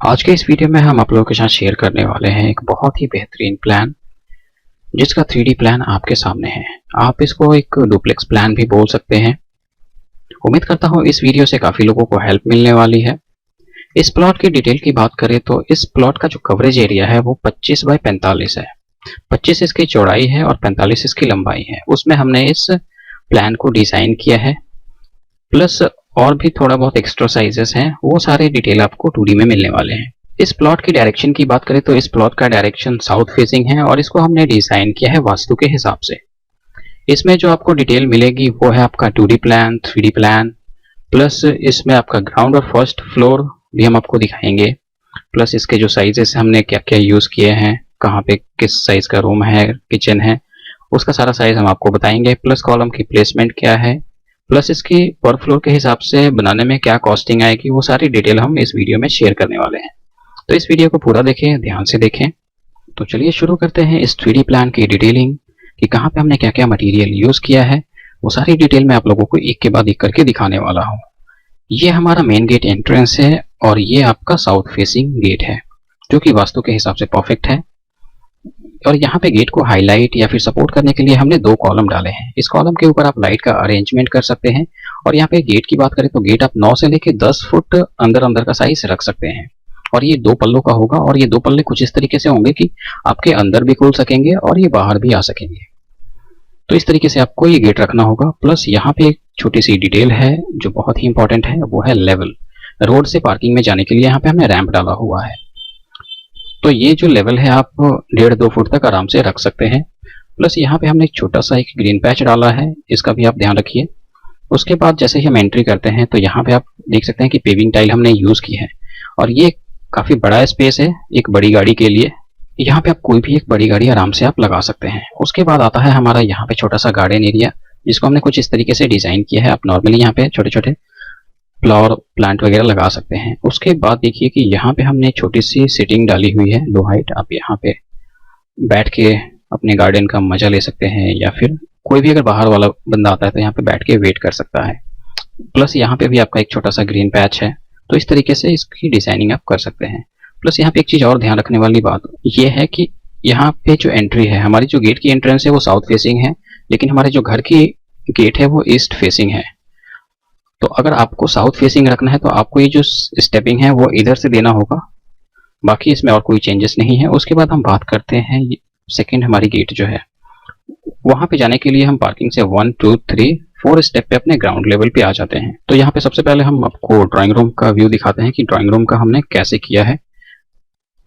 आज के इस वीडियो में हम आप लोगों के साथ शेयर करने वाले हैं एक बहुत ही बेहतरीन प्लान, जिसका 3D प्लान आपके सामने है। आप इसको एक डुप्लेक्स प्लान भी बोल सकते हैं। उम्मीद करता हूँ इस वीडियो से काफ़ी लोगों को हेल्प मिलने वाली है। इस प्लॉट की डिटेल की बात करें तो इस प्लॉट का जो कवरेज एरिया है वो 25 बाय 45 है। 25 इसकी चौड़ाई है और 45 इसकी लंबाई है। उसमें हमने इस प्लान को डिज़ाइन किया है, प्लस और भी थोड़ा बहुत एक्स्ट्रा साइजेस हैं, वो सारे डिटेल आपको 2D में मिलने वाले हैं। इस प्लॉट की डायरेक्शन की बात करें तो इस प्लॉट का डायरेक्शन साउथ फेसिंग है और इसको हमने डिजाइन किया है वास्तु के हिसाब से। इसमें जो आपको डिटेल मिलेगी वो है आपका 2D plan, 3D plan, plus इसमें आपका ग्राउंड और फर्स्ट फ्लोर भी हम आपको दिखाएंगे, प्लस इसके जो साइजेस हमने क्या क्या यूज किए हैं, कहाँ पे किस साइज का रूम है, किचन है, उसका सारा साइज हम आपको बताएंगे, प्लस कॉलम की प्लेसमेंट क्या है, प्लस इसकी पर फ्लोर के हिसाब से बनाने में क्या कॉस्टिंग आएगी, वो सारी डिटेल हम इस वीडियो में शेयर करने वाले हैं। तो इस वीडियो को पूरा देखें, ध्यान से देखें। तो चलिए शुरू करते हैं इस 3D प्लान की डिटेलिंग कि कहाँ पे हमने क्या क्या मटेरियल यूज किया है। वो सारी डिटेल मैं आप लोगों को एक के बाद एक करके दिखाने वाला हूँ। ये हमारा मेन गेट एंट्रेंस है और ये आपका साउथ फेसिंग गेट है, जो कि वास्तु के हिसाब से परफेक्ट है। और यहाँ पे गेट को हाईलाइट या फिर सपोर्ट करने के लिए हमने 2 कॉलम डाले हैं। इस कॉलम के ऊपर आप लाइट का अरेंजमेंट कर सकते हैं। और यहाँ पे गेट की बात करें तो गेट आप 9 से लेके 10 फुट अंदर का साइज रख सकते हैं। और ये 2 पल्लों का होगा और ये 2 पल्ले कुछ इस तरीके से होंगे कि आपके अंदर भी खुल सकेंगे और ये बाहर भी आ सकेंगे। तो इस तरीके से आपको ये गेट रखना होगा। प्लस यहाँ पे एक छोटी सी डिटेल है जो बहुत ही इंपॉर्टेंट है, वो है लेवल। रोड से पार्किंग में जाने के लिए यहाँ पे हमने रैंप डाला हुआ है। तो ये जो लेवल है आप 1.5-2 फुट तक आराम से रख सकते हैं। प्लस यहाँ पे हमने एक छोटा सा एक ग्रीन पैच डाला है, इसका भी आप ध्यान रखिए। उसके बाद जैसे ही हम एंट्री करते हैं तो यहाँ पे आप देख सकते हैं कि पेविंग टाइल हमने यूज की है और ये काफी बड़ा स्पेस है एक बड़ी गाड़ी के लिए। यहाँ पे आप कोई भी एक बड़ी गाड़ी आराम से आप लगा सकते हैं। उसके बाद आता है हमारा यहाँ पे छोटा सा गार्डन एरिया, जिसको हमने कुछ इस तरीके से डिजाइन किया है। आप नॉर्मली यहाँ पे छोटे छोटे फ्लावर प्लांट वगैरह लगा सकते हैं। उसके बाद देखिए कि यहाँ पे हमने छोटी सी सीटिंग डाली हुई है, लो हाइट। आप यहाँ पे बैठ के अपने गार्डन का मजा ले सकते हैं, या फिर कोई भी अगर बाहर वाला बंदा आता है तो यहाँ पे बैठ के वेट कर सकता है। प्लस यहाँ पे भी आपका एक छोटा सा ग्रीन पैच है, तो इस तरीके से इसकी डिजाइनिंग आप कर सकते हैं। प्लस यहाँ पे एक चीज और ध्यान रखने वाली बात ये है कि यहाँ पे जो एंट्री है, हमारी जो गेट की एंट्रेंस है वो साउथ फेसिंग है, लेकिन हमारे जो घर की गेट है वो ईस्ट फेसिंग है। तो अगर आपको साउथ फेसिंग रखना है तो आपको ये जो स्टेपिंग है वो इधर से देना होगा, बाकी इसमें और कोई चेंजेस नहीं है। उसके बाद हम बात करते हैं सेकेंड हमारी गेट जो है, वहां पे जाने के लिए हम पार्किंग से 1 2 3 4 स्टेप पे अपने ग्राउंड लेवल पे आ जाते हैं। तो यहाँ पे सबसे पहले हम आपको ड्राइंग रूम का व्यू दिखाते हैं कि ड्राइंग रूम का हमने कैसे किया है।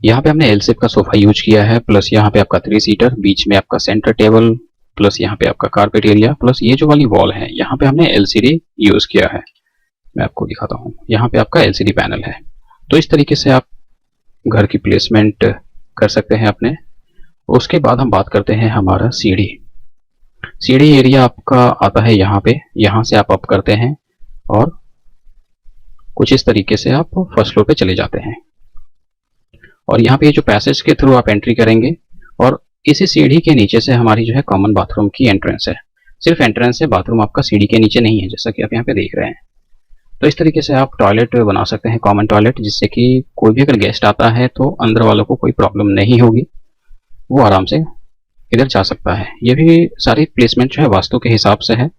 यहाँ पे हमने एल शेप का सोफा यूज किया है, प्लस यहाँ पे आपका 3 सीटर, बीच में आपका सेंटर टेबल, प्लस यहाँ पे आपका कारपेट एरिया, प्लस ये जो वाली वॉल है यहाँ पे हमने एलसीडी यूज किया है। मैं आपको दिखाता हूँ, यहाँ पे आपका एलसीडी पैनल है। तो इस तरीके से आप घर की प्लेसमेंट कर सकते हैं अपने। उसके बाद हम बात करते हैं हमारा सीढ़ी एरिया आपका आता है यहाँ पे, यहाँ से आप अप करते हैं और कुछ इस तरीके से आप फर्स्ट फ्लोर पे चले जाते हैं। और यहाँ पे जो पैसेज के थ्रू आप एंट्री करेंगे और इसी सीढ़ी के नीचे से हमारी जो है कॉमन बाथरूम की एंट्रेंस है। सिर्फ एंट्रेंस है, बाथरूम आपका सीढ़ी के नीचे नहीं है, जैसा कि आप यहाँ पे देख रहे हैं। तो इस तरीके से आप टॉयलेट बना सकते हैं, कॉमन टॉयलेट, जिससे कि कोई भी अगर गेस्ट आता है तो अंदर वालों को कोई प्रॉब्लम नहीं होगी, वो आराम से इधर जा सकता है। ये भी सारी प्लेसमेंट जो है वास्तु के हिसाब से है।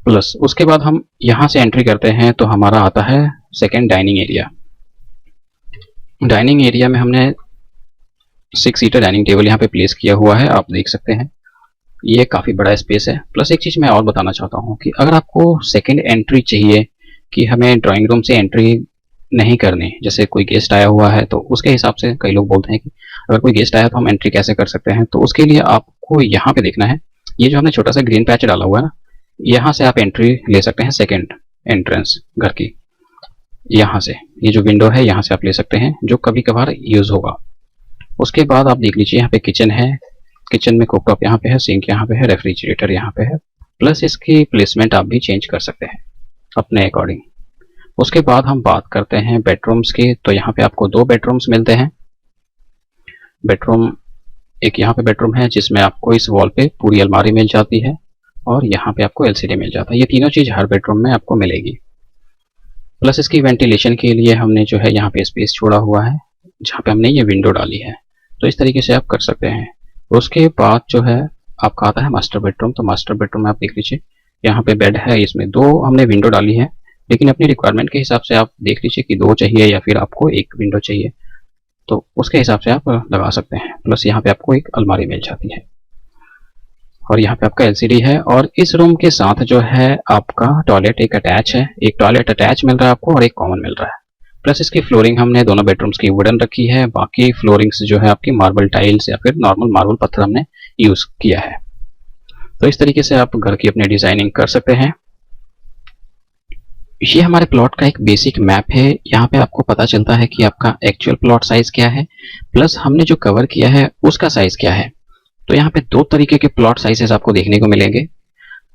प्लस उसके बाद हम यहाँ से एंट्री करते हैं तो हमारा आता है second dining area. Dining area में हमने 6 सीटर डाइनिंग टेबल यहाँ पे प्लेस किया हुआ है, आप देख सकते हैं। ये काफ़ी बड़ा स्पेस है। प्लस एक चीज़ मैं और बताना चाहता हूँ कि अगर आपको सेकंड एंट्री चाहिए, कि हमें ड्राइंग रूम से एंट्री नहीं करनी, जैसे कोई गेस्ट आया हुआ है तो उसके हिसाब से कई लोग बोलते हैं कि अगर कोई गेस्ट आया तो हम एंट्री कैसे कर सकते हैं, तो उसके लिए आपको यहाँ पे देखना है। ये जो हमने छोटा सा ग्रीन पैच डाला हुआ है ना, यहाँ से आप एंट्री ले सकते हैं सेकेंड एंट्रेंस घर की। यहाँ से ये जो विंडो है यहाँ से आप ले सकते हैं, जो कभी कभार यूज होगा। उसके बाद आप देख लीजिए यहाँ पे किचन है, किचन में कुकटॉप यहाँ पे है, सिंक यहाँ पे है, रेफ्रिजरेटर यहाँ पे है। प्लस इसकी प्लेसमेंट आप भी चेंज कर सकते हैं अपने अकॉर्डिंग। उसके बाद हम बात करते हैं बेडरूम्स की। तो यहाँ पे आपको 2 बेडरूम्स मिलते हैं। बेडरूम एक यहाँ पे बेडरूम है जिसमें आपको इस वॉल पे पूरी अलमारी मिल जाती है और यहाँ पे आपको एलसीडी मिल जाता है। ये तीनों चीज हर बेडरूम में आपको मिलेगी। प्लस इसकी वेंटिलेशन के लिए हमने जो है यहाँ पे स्पेस छोड़ा हुआ है जहाँ पे हमने ये विंडो डाली है। तो इस तरीके से आप कर सकते हैं। उसके बाद जो है आपका आता है मास्टर बेडरूम। तो मास्टर बेडरूम में आप देख लीजिए, यहाँ पे बेड है, इसमें 2 हमने विंडो डाली है, लेकिन अपनी रिक्वायरमेंट के हिसाब से आप देख लीजिए कि 2 चाहिए या फिर आपको 1 विंडो चाहिए, तो उसके हिसाब से आप लगा सकते हैं। प्लस यहाँ पे आपको एक अलमारी मिल जाती है और यहाँ पे आपका एलसीडी है। और इस रूम के साथ जो है आपका टॉयलेट एक अटैच है, एक टॉयलेट अटैच मिल रहा है आपको और एक कॉमन मिल रहा है। प्लस इसकी फ्लोरिंग हमने दोनों बेडरूम्स की वुडन रखी है, बाकी फ्लोरिंग्स जो है आपकी मार्बल टाइल्स या फिर नॉर्मल मार्बल पत्थर हमने यूज किया है। तो इस तरीके से आप घर की अपनी डिजाइनिंग कर सकते हैं। ये हमारे प्लॉट का एक बेसिक मैप है। यहाँ पे आपको पता चलता है कि आपका एक्चुअल प्लॉट साइज क्या है, प्लस हमने जो कवर किया है उसका साइज क्या है। तो यहाँ पे 2 तरीके के प्लॉट साइजेस आपको देखने को मिलेंगे।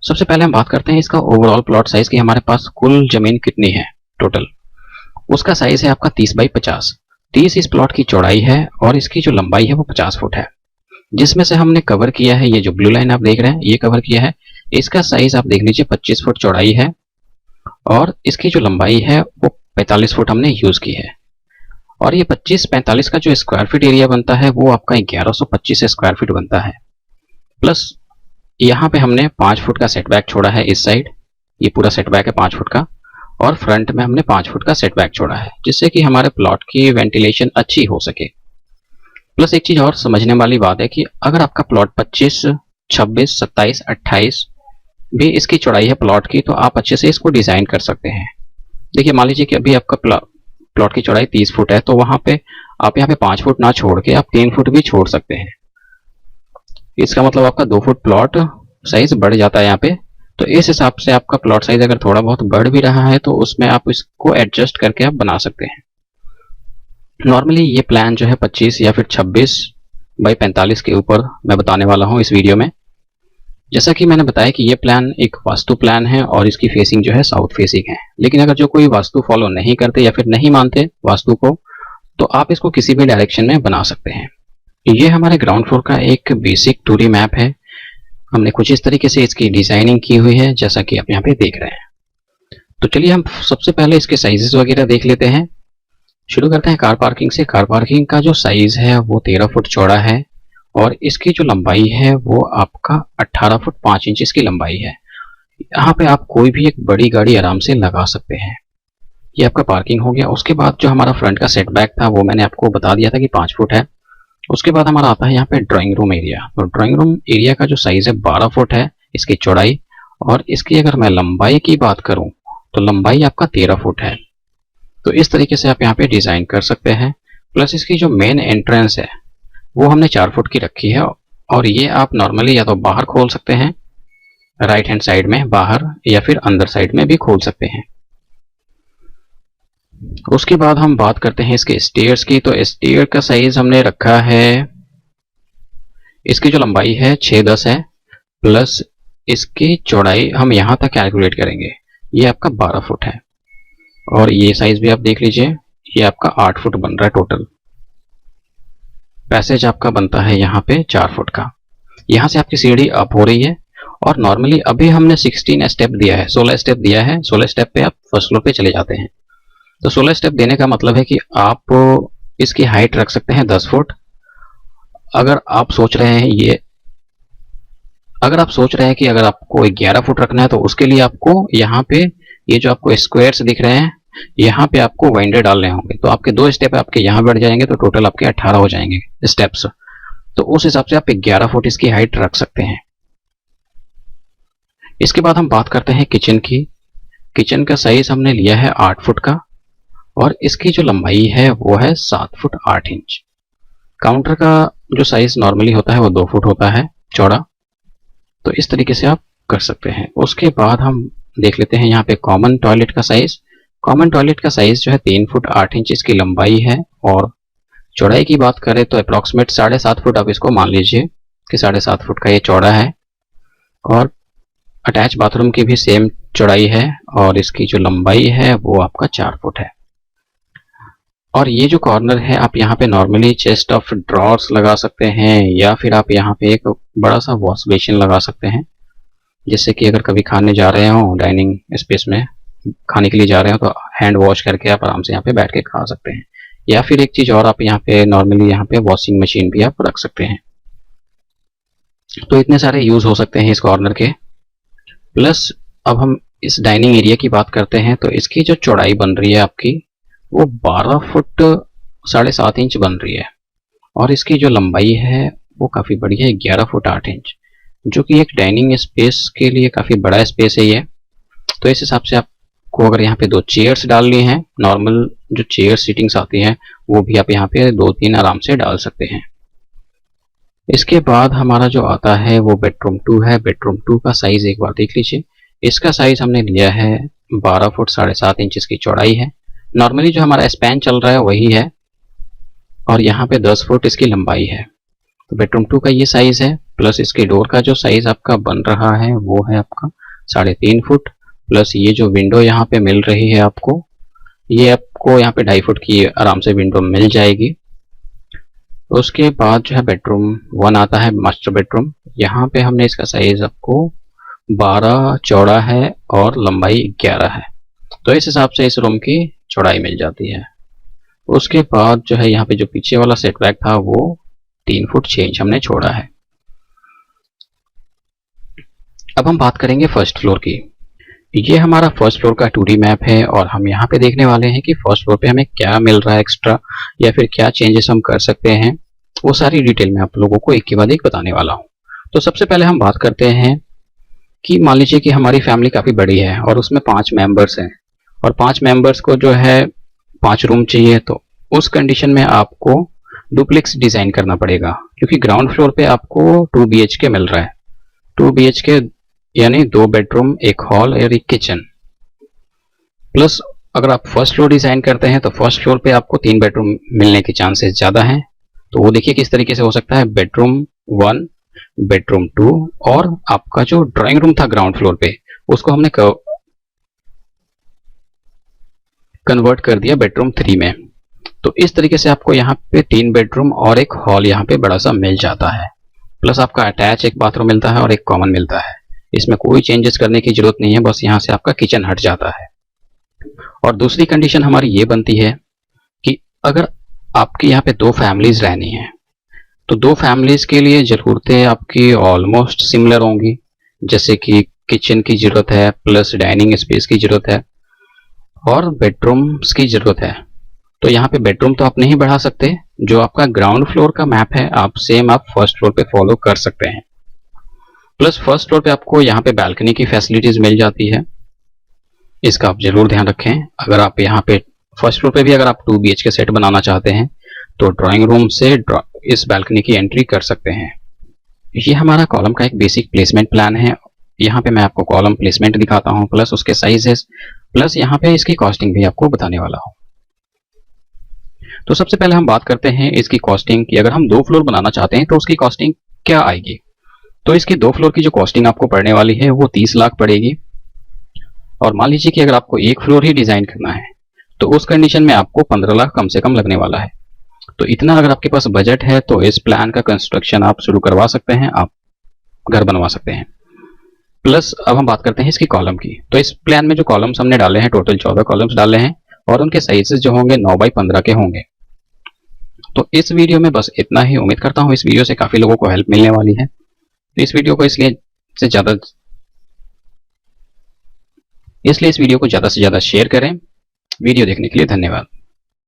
सबसे पहले हम बात करते हैं इसका ओवरऑल प्लॉट साइज की हमारे पास कुल जमीन कितनी है टोटल। उसका साइज है आपका 30 बाई 50। 30 इस प्लॉट की चौड़ाई है और इसकी जो लंबाई है वो 50 फुट है, जिसमें से हमने कवर किया है, ये जो ब्लू लाइन आप देख रहे हैं ये कवर किया है। इसका साइज आप देख लीजिए 25 फुट चौड़ाई है और इसकी जो लंबाई है वो 45 फुट हमने यूज की है। और ये 25-45 का जो स्क्वायर फीट एरिया बनता है वो आपका 1125 स्क्वायर फीट बनता है। प्लस यहाँ पे हमने 5 फुट का सेटबैक छोड़ा है इस साइड, ये पूरा सेटबैक है 5 फुट का, और फ्रंट में हमने 5 फुट का सेटबैक छोड़ा है जिससे कि हमारे प्लॉट की वेंटिलेशन अच्छी हो सके। प्लस एक चीज और समझने वाली बात है कि अगर आपका प्लॉट 25, 26, 27, 28 भी इसकी चौड़ाई है प्लॉट की, तो आप अच्छे से इसको डिजाइन कर सकते हैं। देखिए मान लीजिए कि अभी आपका प्लॉट की चौड़ाई 30 फुट है, तो वहां पे आप यहाँ पे 5 फुट ना छोड़ के आप 3 फुट भी छोड़ सकते हैं। इसका मतलब आपका 2 फुट प्लॉट साइज बढ़ जाता है यहाँ पे। तो इस हिसाब से आपका प्लॉट साइज अगर थोड़ा बहुत बढ़ भी रहा है तो उसमें आप इसको एडजस्ट करके आप बना सकते हैं। नॉर्मली ये प्लान जो है 25 या फिर 26 बाई 45 के ऊपर मैं बताने वाला हूँ इस वीडियो में। जैसा कि मैंने बताया कि ये प्लान एक वास्तु प्लान है और इसकी फेसिंग जो है साउथ फेसिंग है, लेकिन अगर जो कोई वास्तु फॉलो नहीं करते या फिर नहीं मानते वास्तु को, तो आप इसको किसी भी डायरेक्शन में बना सकते हैं। ये हमारे ग्राउंड फ्लोर का एक बेसिक 2D मैप है। हमने कुछ इस तरीके से इसकी डिजाइनिंग की हुई है जैसा कि आप यहाँ पे देख रहे हैं। तो चलिए हम सबसे पहले इसके साइजेस वगैरह देख लेते हैं। शुरू करते हैं कार पार्किंग से। कार पार्किंग का जो साइज है वो 13 फुट चौड़ा है और इसकी जो लंबाई है वो आपका 18 फुट 5 इंच की लंबाई है। यहाँ पे आप कोई भी एक बड़ी गाड़ी आराम से लगा सकते हैं। ये आपका पार्किंग हो गया। उसके बाद जो हमारा फ्रंट का सेटबैक था वो मैंने आपको बता दिया था कि 5 फुट है। उसके बाद हमारा आता है यहाँ पे ड्राइंग रूम एरिया। तो ड्राइंग रूम एरिया का जो साइज है 12 फुट है इसकी चौड़ाई, और इसकी अगर मैं लंबाई की बात करूं तो लंबाई आपका 13 फुट है। तो इस तरीके से आप यहाँ पे डिजाइन कर सकते हैं। प्लस इसकी जो मेन एंट्रेंस है वो हमने 4 फुट की रखी है और ये आप नॉर्मली या तो बाहर खोल सकते हैं राइट हैंड साइड में बाहर, या फिर अंदर साइड में भी खोल सकते हैं। उसके बाद हम बात करते हैं इसके स्टेयर्स की। तो स्टेयर का साइज हमने रखा है, इसकी जो लंबाई है 6-10 है, प्लस इसकी चौड़ाई हम यहां तक कैलकुलेट करेंगे, ये आपका 12 फुट है। और ये साइज भी आप देख लीजिए, ये आपका 8 फुट बन रहा है टोटल। पैसेज आपका बनता है यहाँ पे 4 फुट का। यहाँ से आपकी सीढ़ी अप हो रही है और नॉर्मली अभी हमने 16 स्टेप दिया है, 16 स्टेप दिया है। 16 स्टेप पे आप फर्स्ट फ्लोर पे चले जाते हैं। तो 16 स्टेप देने का मतलब है कि आप इसकी हाइट रख सकते हैं 10 फुट। अगर आप सोच रहे हैं कि अगर आपको 11 फुट रखना है तो उसके लिए आपको यहाँ पे ये जो आपको स्क्वायर्स दिख रहे हैं यहाँ पे आपको वाइंडर डालने होंगे। तो आपके 2 स्टेप आपके यहाँ बढ़ जाएंगे तो टोटल आपके 18 हो जाएंगे स्टेप्स। तो उस हिसाब से आप 11 फुट इसकी हाइट रख सकते हैं। इसके बाद हम बात करते हैं किचन की। किचन का साइज हमने लिया है 8 फुट का और इसकी जो लंबाई है वो है 7 फुट 8 इंच। काउंटर का जो साइज नॉर्मली होता है वो 2 फुट होता है चौड़ा। तो इस तरीके से आप कर सकते हैं। उसके बाद हम देख लेते हैं यहाँ पे कॉमन टॉयलेट का साइज। कॉमन टॉयलेट का साइज जो है 3 फुट 8 इंच इसकी लंबाई है और चौड़ाई की बात करें तो अप्रॉक्सीमेट 7.5 फुट आप इसको मान लीजिए कि 7.5 फुट का ये चौड़ा है। और अटैच बाथरूम की भी सेम चौड़ाई है और इसकी जो लंबाई है वो आपका 4 फुट है। और ये जो कॉर्नर है आप यहाँ पे नॉर्मली चेस्ट ऑफ ड्रॉर्स लगा सकते हैं या फिर आप यहाँ पे एक बड़ा सा वॉश बेसिन लगा सकते हैं, जिससे कि अगर कभी खाने जा रहे हो डाइनिंग स्पेस में तो आप यहाँ पे एक बड़ा सा वॉश बेसिन लगा सकते हैं। और ये जो कॉर्नर है आप यहाँ पे नॉर्मली चेस्ट ऑफ ड्रॉर्स लगा सकते हैं या फिर आप यहाँ पे एक बड़ा सा वॉश बेसिन लगा सकते हैं, जिससे कि अगर कभी खाने जा रहे हो डाइनिंग स्पेस में खाने के लिए जा रहे हो तो हैंड वॉश करके आप आराम से यहाँ पे बैठ के खा सकते हैं। या फिर एक चीज़ और, आप यहाँ पे नॉर्मली यहाँ पे वॉशिंग मशीन भी आप रख सकते हैं। तो इतने सारे यूज़ हो सकते हैं इस कॉर्नर के। प्लस अब हम इस डाइनिंग एरिया की बात करते हैं तो इसकी जो चौड़ाई बन रही है आपकी वो 12 फुट 7.5 इंच बन रही है, और इसकी जो लंबाई है वो काफ़ी बड़ी है, 11 फुट 8 इंच, जो कि एक डाइनिंग स्पेस के लिए काफ़ी बड़ा स्पेस है ये। तो इस हिसाब से आपको अगर यहाँ पे 2 चेयर्स डालनी है, नॉर्मल जो चेयर सीटिंग्स आती हैं वो भी आप यहाँ पे 2-3 आराम से डाल सकते हैं। इसके बाद हमारा जो आता है वो बेडरूम 2 है। बेडरूम 2 का साइज एक बार देख लीजिए। इसका साइज हमने लिया है 12 फुट 7.5 इंच इसकी चौड़ाई है। नॉर्मली जो हमारा स्पैन चल रहा है वही है, और यहाँ पे 10 फुट इसकी लंबाई है। तो बेडरूम 2 का ये साइज है। प्लस इसके डोर का जो साइज आपका बन रहा है वो है आपका 3.5 फुट। प्लस ये जो विंडो यहाँ पे मिल रही है आपको, ये आपको यहाँ पे 2.5 फुट की आराम से विंडो मिल जाएगी। उसके बाद जो है बेडरूम 1 आता है, मास्टर बेडरूम। यहाँ पे हमने इसका साइज आपको 12 चौड़ा है और लंबाई 11 है। तो इस हिसाब से इस रूम की चौड़ाई मिल जाती है। उसके बाद जो है यहाँ पे जो पीछे वाला सेटबैक था वो 3 फुट 6 इंच हमने छोड़ा है। अब हम बात करेंगे फर्स्ट फ्लोर की। ये हमारा फर्स्ट फ्लोर का 2D मैप है, और हम यहाँ पे देखने वाले हैं कि फर्स्ट फ्लोर पे हमें क्या मिल रहा है एक्स्ट्रा, या फिर क्या चेंजेस हम कर सकते हैं। वो सारी डिटेल में आप लोगों को एक के बाद एक बताने वाला हूँ। तो सबसे पहले हम बात करते हैं कि मान लीजिए कि हमारी फैमिली काफ़ी बड़ी है और उसमें 5 मेंबर्स हैं, और 5 मेंबर्स को जो है 5 रूम चाहिए। तो उस कंडीशन में आपको डुप्लेक्स डिज़ाइन करना पड़ेगा, क्योंकि ग्राउंड फ्लोर पे आपको 2 BHK मिल रहा है। 2 BHK यानी 2 बेडरूम, 1 हॉल और 1 किचन। प्लस अगर आप फर्स्ट फ्लोर डिज़ाइन करते हैं तो फर्स्ट फ्लोर पे आपको 3 बेडरूम मिलने के चांसेस ज़्यादा हैं। तो वो देखिए किस तरीके से हो सकता है। बेडरूम 1, बेडरूम 2, और आपका जो ड्राइंग रूम था ग्राउंड फ्लोर पे उसको हमने कन्वर्ट कर दिया बेडरूम 3 में। तो इस तरीके से आपको यहाँ पे 3 बेडरूम और 1 हॉल यहाँ पे बड़ा सा मिल जाता है। प्लस आपका अटैच 1 बाथरूम मिलता है और 1 कॉमन मिलता है। इसमें कोई चेंजेस करने की जरूरत नहीं है, बस यहाँ से आपका किचन हट जाता है। और दूसरी कंडीशन हमारी ये बनती है कि अगर आपके यहाँ पे 2 फैमिलीज रहनी है तो 2 फैमिलीज के लिए ज़रूरतें आपकी ऑलमोस्ट सिमिलर होंगी। जैसे कि किचन की ज़रूरत है, प्लस डाइनिंग स्पेस की ज़रूरत है, और बेडरूम्स की ज़रूरत है। तो यहाँ पे बेडरूम तो आप नहीं बढ़ा सकते। जो आपका ग्राउंड फ्लोर का मैप है आप फर्स्ट फ्लोर पे फॉलो कर सकते हैं। प्लस फर्स्ट फ्लोर पे आपको यहाँ पे बालकनी की फैसिलिटीज मिल जाती है, इसका आप जरूर ध्यान रखें। अगर आप यहाँ पे फर्स्ट फ्लोर पे भी अगर आप 2 BHK सेट बनाना चाहते हैं तो ड्राइंग रूम से इस बालकनी की एंट्री कर सकते हैं। ये हमारा कॉलम का एक बेसिक प्लेसमेंट प्लान है। यहाँ पे मैं आपको कॉलम प्लेसमेंट दिखाता हूँ, प्लस उसके साइजेस, प्लस यहाँ पे इसकी कॉस्टिंग भी आपको बताने वाला हूँ। तो सबसे पहले हम बात करते हैं इसकी कॉस्टिंग की। अगर हम 2 फ्लोर बनाना चाहते हैं तो उसकी कॉस्टिंग क्या आएगी। तो इसकी 2 फ्लोर की जो कॉस्टिंग आपको पड़ने वाली है वो 30 लाख पड़ेगी। और मान लीजिए कि अगर आपको 1 फ्लोर ही डिजाइन करना है तो उस कंडीशन में आपको 15 लाख कम से कम लगने वाला है। तो इतना अगर आपके पास बजट है तो इस प्लान का कंस्ट्रक्शन आप शुरू करवा सकते हैं, आप घर बनवा सकते हैं। प्लस अब हम बात करते हैं इसकी कॉलम की। तो इस प्लान में जो कॉलम्स हमने डाले हैं, टोटल 14 कॉलम्स डाले हैं, और उनके साइजेस जो होंगे 9 बाई 15 के होंगे। तो इस वीडियो में बस इतना ही। उम्मीद करता हूँ इस वीडियो से काफी लोगों को हेल्प मिलने वाली है। तो इस वीडियो को इसलिए इस वीडियो को ज़्यादा से ज़्यादा शेयर करें। वीडियो देखने के लिए धन्यवाद।